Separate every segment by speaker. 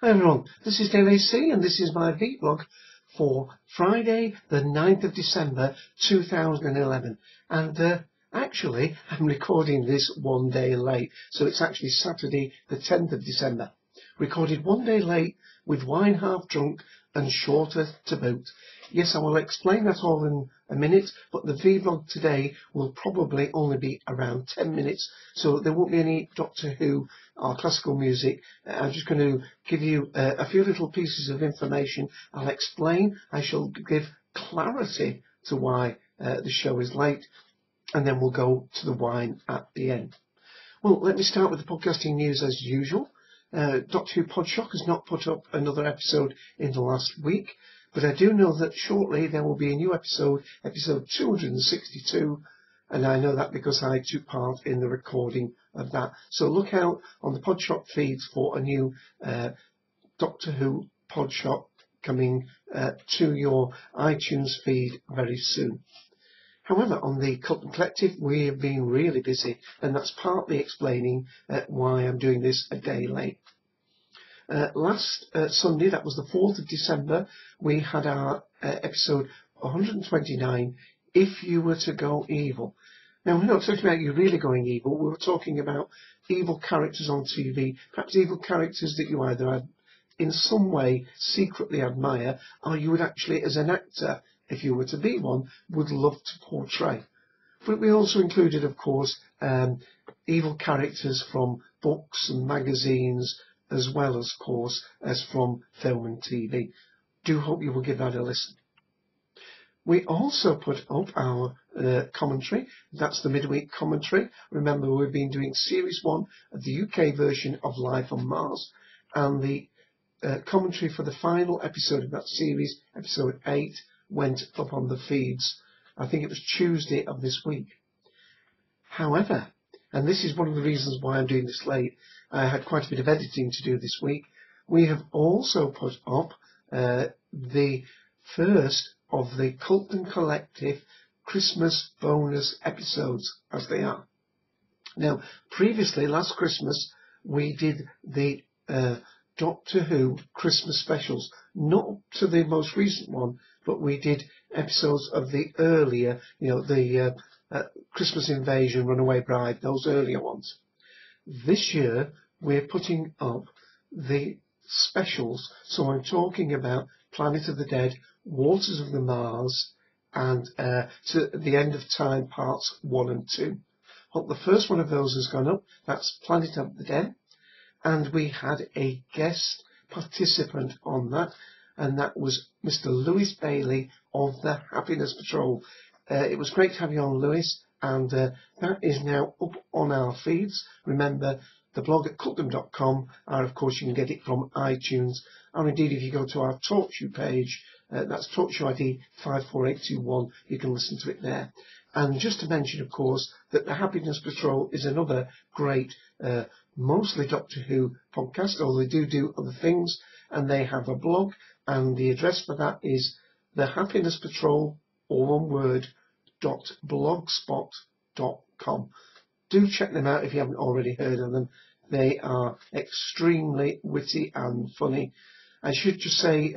Speaker 1: Hi everyone, this is daveac and this is my vlog for Friday the 9th of December 2011, and actually I'm recording this one day late, so it's actually Saturday the 10th of December. Recorded one day late with wine half drunk and shorter to boot. Yes, I will explain that all in a minute, but the vlog today will probably only be around 10 minutes, so there won't be any Doctor Who or classical music. I'm just going to give you a few little pieces of information. I'll explain, I shall give clarity to why the show is late, and then we'll go to the wine at the end. Well, let me start with the podcasting news as usual. Doctor Who Podshock has not put up another episode in the last week, but I do know that shortly there will be a new episode, episode 262, and I know that because I took part in the recording of that. So look out on the Podshock feeds for a new Doctor Who Podshock coming to your iTunes feed very soon. However, on the Cult and Collective, we have been really busy, and that's partly explaining why I'm doing this a day late. Last Sunday, that was the 4th of December, we had our episode 129, If You Were to Go Evil. Now, we're not talking about you really going evil, we were talking about evil characters on TV, perhaps evil characters that you either in some way secretly admire, or you would actually, as an actor, if you were to be one, would love to portray. But we also included, of course, evil characters from books and magazines, as well as, of course, as from film and TV. Do hope you will give that a listen. We also put up our commentary. That's the midweek commentary. Remember, we've been doing Series 1 of the UK version of Life on Mars, and the commentary for the final episode of that series, episode 8, went up on the feeds. I think it was Tuesday of this week. However, and this is one of the reasons why I'm doing this late, I had quite a bit of editing to do this week. We have also put up the first of the Cult and Collective Christmas bonus episodes, as they are. Now, previously, last Christmas, we did the Doctor Who Christmas specials, not to the most recent one, but we did episodes of the earlier, the Christmas Invasion, Runaway Bride, those earlier ones. This year, we're putting up the specials, so I'm talking about Planet of the Dead, Waters of the Mars, and To the End of Time parts 1 and 2. Well, the first one of those has gone up, that's Planet of the Dead, and we had a guest participant on that, and that was Mr. Lewis Bailey of the Happiness Patrol. It was great to have you on, Lewis, and that is now up on our feeds. Remember, the blog at cultdom.com, and of course you can get it from iTunes, or indeed if you go to our TalkShoe page, that's TalkShoe ID 54821, you can listen to it there. And just to mention, of course, that the Happiness Patrol is another great, mostly Doctor Who podcast, although they do other things, and they have a blog, and the address for that is the Happiness Patrol, all one word, .blogspot.com. Do check them out if you haven't already heard of them. They are extremely witty and funny. I should just say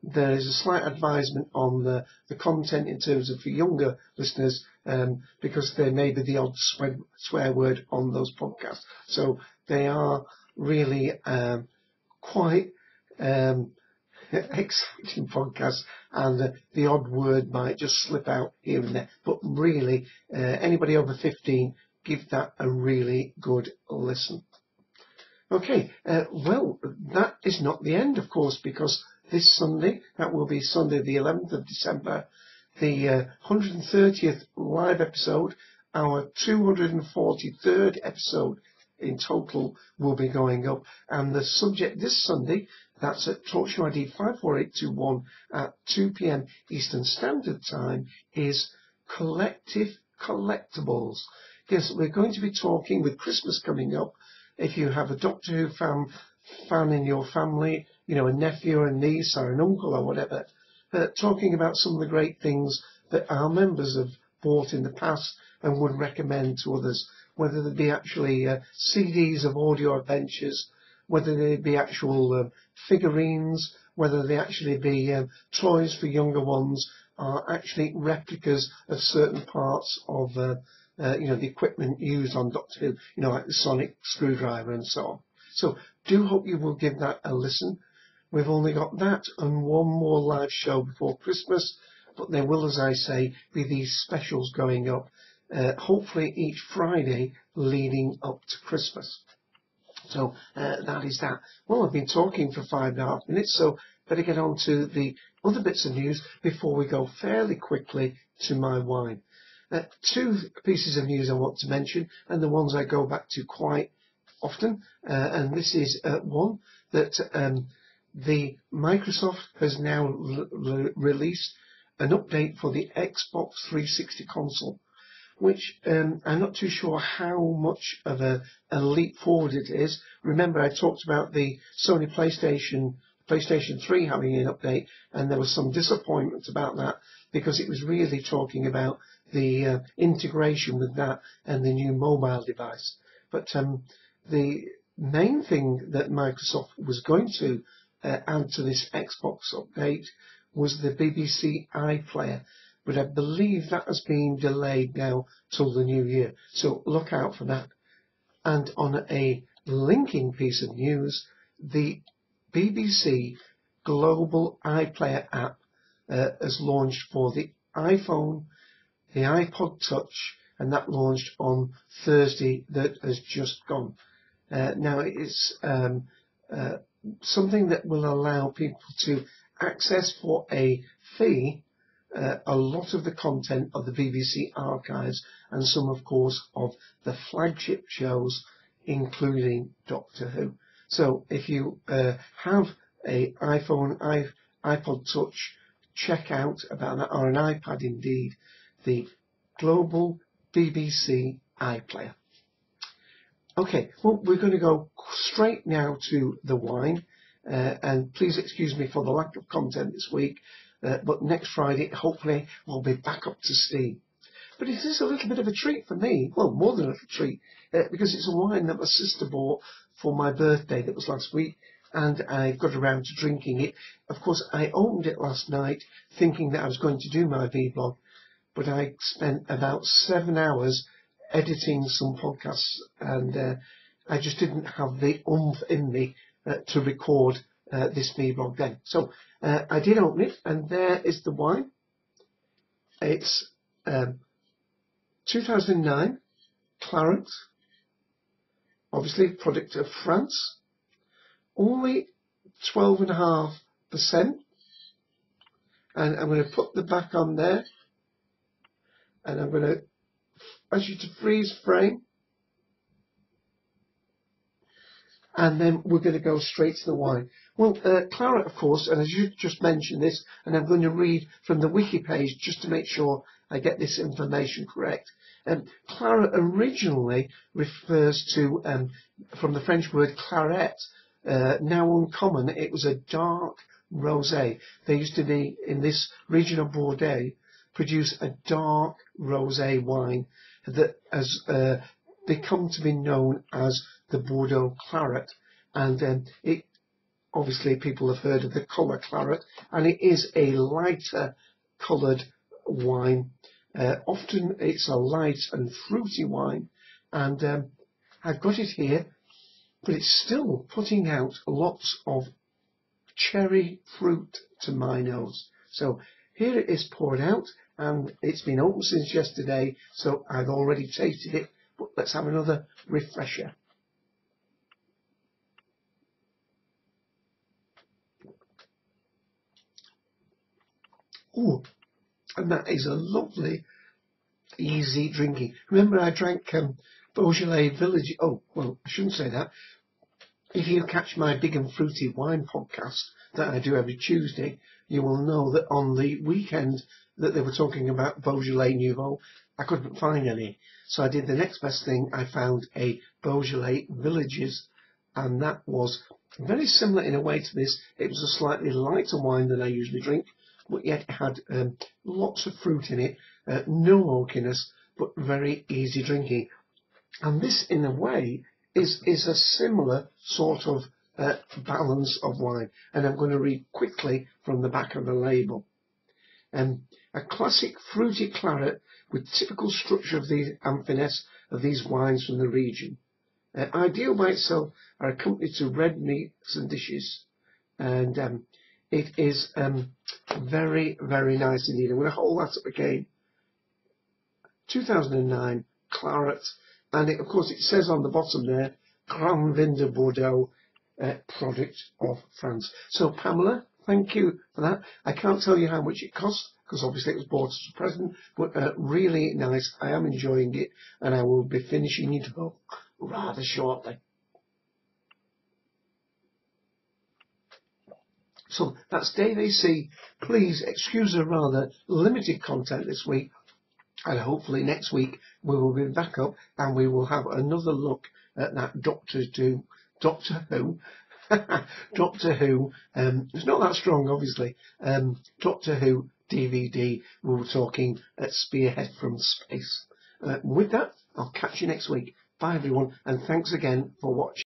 Speaker 1: there is a slight advisement on the content in terms of for younger listeners, because there may be the odd swear word on those podcasts. So they are really quite exciting podcasts, and the odd word might just slip out here and there. But really, anybody over 15, give that a really good listen. Okay, well, that is not the end, of course, because this Sunday, that will be Sunday the 11th of December, the 130th live episode, our 243rd episode in total will be going up, and the subject this Sunday, that's at TalkShoe ID 54821 at 2 p.m. Eastern Standard Time, is collective collectibles. Yes, we're going to be talking, with Christmas coming up, if you have a Doctor Who fan in your family, a nephew or a niece or an uncle or whatever, talking about some of the great things that our members have bought in the past and would recommend to others, whether they be actually CDs of audio adventures, whether they be actual figurines, whether they actually be toys for younger ones, are actually replicas of certain parts of the equipment used on Doctor Who, like the sonic screwdriver and so on. So do hope you will give that a listen. We've only got that and one more live show before Christmas, but there will, as I say, be these specials going up, hopefully each Friday leading up to Christmas. So that is that. Well, I've been talking for 5.5 minutes, so better get on to the other bits of news before we go fairly quickly to my wine. Two pieces of news I want to mention, and the ones I go back to quite often, and this is one that the Microsoft has now released an update for the Xbox 360 console, which I'm not too sure how much of a leap forward it is. Remember, I talked about the Sony PlayStation 3 having an update, and there was some disappointment about that because it was really talking about the integration with that and the new mobile device. But the main thing that Microsoft was going to add to this Xbox update was the BBC iPlayer, but I believe that has been delayed now till the new year, so look out for that. And on a linking piece of news, the BBC Global iPlayer app has launched for the iPhone, the iPod Touch, and that launched on Thursday that has just gone. Now it's something that will allow people to access for a fee a lot of the content of the BBC archives and some, of course, of the flagship shows, including Doctor Who. So if you have an iPhone, iPod Touch, check out about that, or an iPad indeed, the Global BBC iPlayer. Okay, well, we're going to go straight now to the wine, and please excuse me for the lack of content this week, but next Friday, hopefully, we'll be back up to steam. But it is a little bit of a treat for me, well, more than a little treat, because it's a wine that my sister bought for my birthday that was last week, and I got around to drinking it. Of course, I opened it last night thinking that I was going to do my vlog, but I spent about 7 hours editing some podcasts, and I just didn't have the oomph in me to record this vlog then. So I did open it, and there is the wine. It's 2009 Claret, obviously product of France, only 12.5%, and I'm going to put the back on there, and I'm going to ask you to freeze frame, and then we're going to go straight to the wine. Well, Claret, of course, and as you just mentioned this, and I'm going to read from the wiki page just to make sure I get this information correct. Claret originally refers to, from the French word claret, now uncommon. It was a dark rosé. They used to be, in this region of Bordeaux, produce a dark rosé wine that has become to be known as the Bordeaux Claret, and it obviously people have heard of the colour claret, and it is a lighter coloured wine. Often it's a light and fruity wine, and I've got it here, but it's still putting out lots of cherry fruit to my nose. So here it is poured out, and it's been open since yesterday, so I've already tasted it, but let's have another refresher. Ooh, and that is a lovely, easy drinking. Remember, I drank Beaujolais Village. Oh, well, I shouldn't say that. If you catch my Big and Fruity Wine podcast that I do every Tuesday, you will know that on the weekend that they were talking about Beaujolais Nouveau, I couldn't find any. So I did the next best thing. I found a Beaujolais Villages, and that was very similar in a way to this. It was a slightly lighter wine than I usually drink, but yet it had lots of fruit in it, no oakiness, but very easy drinking. And this, in a way, is a similar sort of balance of wine, and I'm going to read quickly from the back of the label. A classic fruity claret with typical structure of the and finesse of these wines from the region. Ideal by itself, are accompanied to red meats and dishes, and it is very, very nice indeed. I'm going to hold that up again. 2009 claret, and of course it says on the bottom there, Grand Vin de Bordeaux, product of France. So Pamela, thank you for that. I can't tell you how much it cost, because obviously it was bought as a present, but really nice. I am enjoying it, and I will be finishing it up rather shortly. So that's daveac. Please excuse the rather limited content this week, and hopefully next week we will be back up and we will have another look at that Doctor Who. It's not that strong, obviously. Doctor Who DVD. We were talking at Spearhead from Space. With that, I'll catch you next week. Bye everyone, and thanks again for watching.